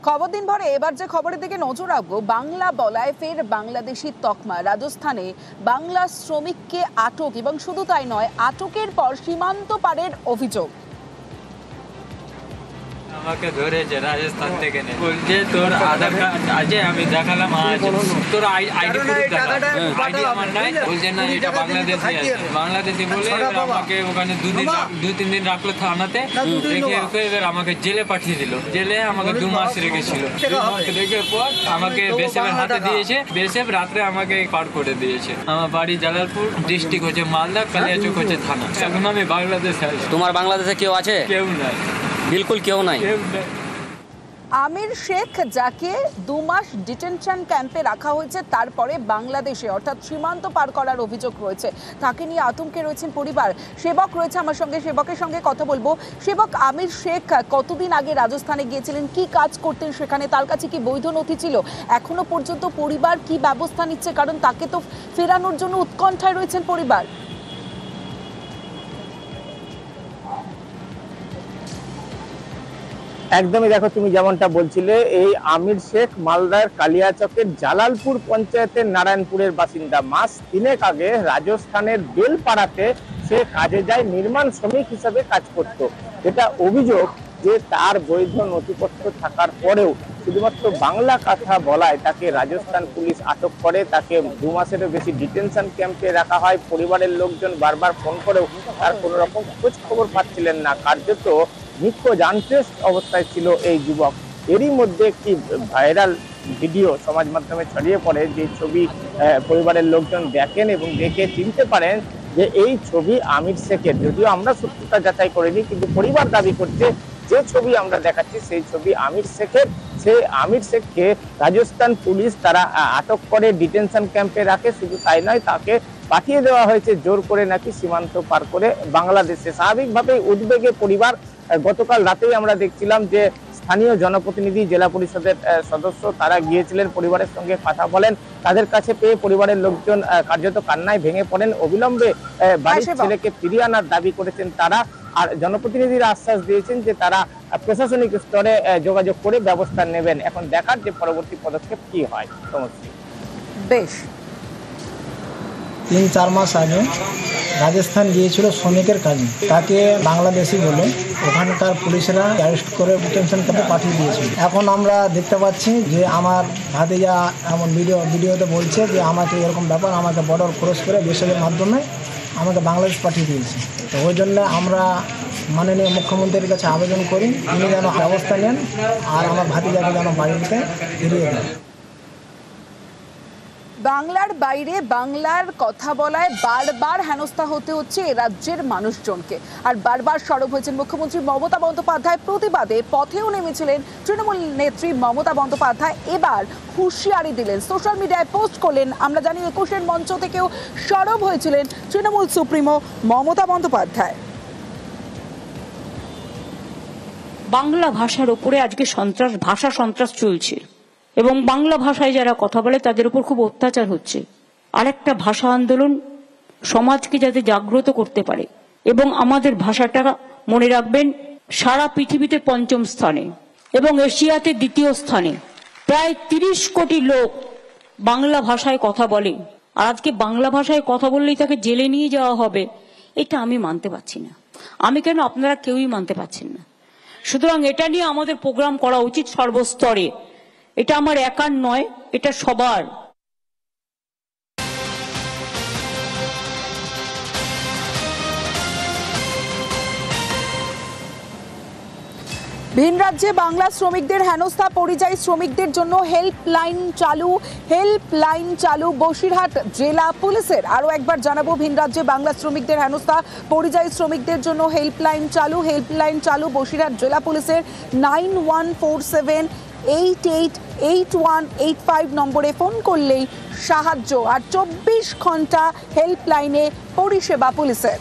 খবর দিন ভরে এবার যে খবরের দিকে নজর রাখবো, বাংলা বলায় ফের বাংলাদেশি তকমা। রাজস্থানে বাংলা শ্রমিককে আটক, এবং শুধু তাই নয়, আটকের পর সীমান্ত পারের অভিযোগ। আমাকে ধরেছে রাজস্থান থেকে, বলছে তোর আধার কার্ড আছে, আমি দেখালাম আছে, তোর আইডি প্রুফ দেখা, আইডি আমার নাই, বলছে না এটা বাংলাদেশি আছে। বাংলাদেশি বলে আমাকে ওখানে 2-3 দিন রাখলো থানাতে, রেখে এবার আমাকে জেলে পাঠিয়ে দিল। জেলে আমাকে 2 মাস রেখেছিল। 2 মাস রেখে পর আমাকে বেসেফের হাতে দিয়েছে, বেসেফ রাত্রে আমাকে পার করে দিয়েছে। আমার বাড়ি জালালপুর, ডিস্ট্রিক্ট হচ্ছে মালদা, কালিয়াচক হচ্ছে থানা। এখন আমি বাংলাদেশে আছি। তোমার বাংলাদেশে কেউ আছে? কেউ নাই, বিলকুল কেউ নাই। আমির শেখ, যাকে 2 মাস ডিটেনশন ক্যাম্পে রাখা হয়েছে, তারপরে বাংলাদেশে অর্থাৎ সীমান্ত পার করার অভিযোগ রয়েছে। তাকে নিয়ে আতঙ্কে রয়েছেন পরিবার। সেবক রয়েছে আমার সঙ্গে, সেবকের সঙ্গে কথা বলবো। সেবক, আমির শেখ কতদিন আগে রাজস্থানে গিয়েছিলেন, কি কাজ করতেন সেখানে, তার কাছে কি বৈধ নথি ছিল? এখনো পর্যন্ত পরিবার কি ব্যবস্থা নিচ্ছে? কারণ তাকে তো ফেরানোর জন্য উৎকণ্ঠায় রয়েছেন পরিবার। একদমই, দেখো তুমি যেমনটা বলছিলে, এই আমির শেখ মালদার কালিয়াচকের জালালপুর পঞ্চায়েতের নারায়ণপুরের বাসিন্দা। মাস 3 আগে রাজস্থানের বেলপাড়াতে সে কাজে যায়, নির্মাণ শ্রমিক হিসাবে কাজ করত। এটা অভিযোগ যে তার বৈধ নথিপত্র থাকার পরেও শুধুমাত্র বাংলা কথা বলায় তাকে রাজস্থান পুলিশ আটক করে। তাকে 2 মাসেরও বেশি ডিটেনশন ক্যাম্পে রাখা হয়। পরিবারের লোকজন বারবার ফোন করেও তার কোনো রকম খোঁজ খবর পাচ্ছিলেন না। কার্যত নিখোঁজ, আনট্রেসড অবস্থায় ছিল এই যুবক। এরই মধ্যে একটি ভাইরাল ভিডিও সমাজ মাধ্যমে ছড়িয়ে পড়ে, যে ছবি পরিবারের লোকজন দেখেন এবং দেখে চিনতে পারেন যে এই ছবি আমির শেখের। যদিও আমরা সত্যতা যাচাই করিনি, কিন্তু পরিবার দাবি করছে যে ছবি আমরা দেখাচ্ছি সেই ছবি আমির শেখের। সেই আমির শেখকে রাজস্থান পুলিশ তারা আটক করে ডিটেনশন ক্যাম্পে রাখে। শুধু তাই নয়, তাকে পাঠিয়ে দেওয়া হয়েছে জোর করে নাকি সীমান্ত পার করে বাংলাদেশে। স্বাভাবিকভাবেই উদ্বেগে পরিবার। গতকাল রাতেই আমরা দেখছিলাম যে স্থানীয় জনপ্রতিনিধি, জেলা পরিষদের সদস্য, তারা গিয়েছিলেন, পরিবারের সঙ্গে কথা বলেন। তাদের কাছে পেয়ে পরিবারের লোকজন কার্যত কান্নায় ভেঙে পড়েন। অবিলম্বে বাড়ির ছেলেকে ফিরিয়ে আনার দাবি করেছেন তারা। আর জনপ্রতিনিধিরা আশ্বাস দিয়েছেন যে তারা প্রশাসনিক স্তরে যোগাযোগ করে ব্যবস্থা নেবেন। এখন দেখার যে পরবর্তী পদক্ষেপ কি হয়। সমস্যা বেশ, 3-4 মাস আগে রাজস্থান গিয়েছিল শ্রমিকের কাজে। তাকে বাংলাদেশি বলে ওখানকার পুলিশরা অ্যারেস্ট করে ডিটেনশন ক্যাম্পে পাঠিয়ে দিয়েছিল। এখন আমরা দেখতে পাচ্ছি যে আমার ভাতিজা এমন ভিডিওতে বলছে যে আমাকে এরকম ব্যাপার, আমাকে বর্ডার ক্রস করে বিএসএফের মাধ্যমে আমাকে বাংলাদেশ পাঠিয়ে দিয়েছে। তো ওই জন্য আমরা মাননীয় মুখ্যমন্ত্রীর কাছে আবেদন করি, তিনি যেন ব্যবস্থা নেন আর আমার ভাতিজাকে যেন বাড়িতে ফিরিয়ে দেন। বাংলার বাইরে বাংলার কথা বলায় বারবার হেনস্থা হতে হচ্ছে এ রাজ্যের মানুষজনকে। আর বারবার সরব হয়েছেন মুখ্যমন্ত্রী মমতা বন্দ্যোপাধ্যায়। প্রতিবাদে পথেও নেমেছিলেন তৃণমূল নেত্রী মমতা বন্দ্যোপাধ্যায়। এবার হুঁশিয়ারি দিলেন, সোশ্যাল মিডিয়ায় পোস্ট করলেন। আমরা জানি 21-এর মঞ্চ থেকেও সরব হয়েছিলেন তৃণমূল সুপ্রিমো মমতা বন্দ্যোপাধ্যায়। বাংলা ভাষার উপরে আজকে ভাষা সন্ত্রাস চলছে, এবং বাংলা ভাষায় যারা কথা বলে তাদের উপর খুব অত্যাচার হচ্ছে। আরেকটা ভাষা আন্দোলন সমাজকে যাতে জাগ্রত করতে পারে, এবং আমাদের ভাষাটা মনে রাখবেন সারা পৃথিবীতে 5ম স্থানে এবং এশিয়াতে 2য় স্থানে। প্রায় 30 কোটি লোক বাংলা ভাষায় কথা বলে, আর আজকে বাংলা ভাষায় কথা বললেই তাকে জেলে নিয়ে যাওয়া হবে, এটা আমি মানতে পারছি না। আমি কেন, আপনারা কেউই মানতে পারছেন না। সুতরাং এটা নিয়ে আমাদের প্রোগ্রাম করা উচিত সর্বস্তরে। এটা আমার একার নয়, এটা সবার। ভিন রাজ্যে বাংলা শ্রমিকদের হেনস্থা, পরিযায়ী শ্রমিকদের জন্য হেল্পলাইন চালু বসিরহাট জেলা পুলিশের। আরও একবার জানাবো, ভিন রাজ্যে বাংলা শ্রমিকদের হেনস্থা, পরিযায়ী শ্রমিকদের জন্য হেল্পলাইন চালু বসিরহাট জেলা পুলিশের। 9147888185 নম্বরে ফোন করলেই সাহায্য, আর 24 ঘন্টা হেল্পলাইনে পরিষেবা পুলিশের।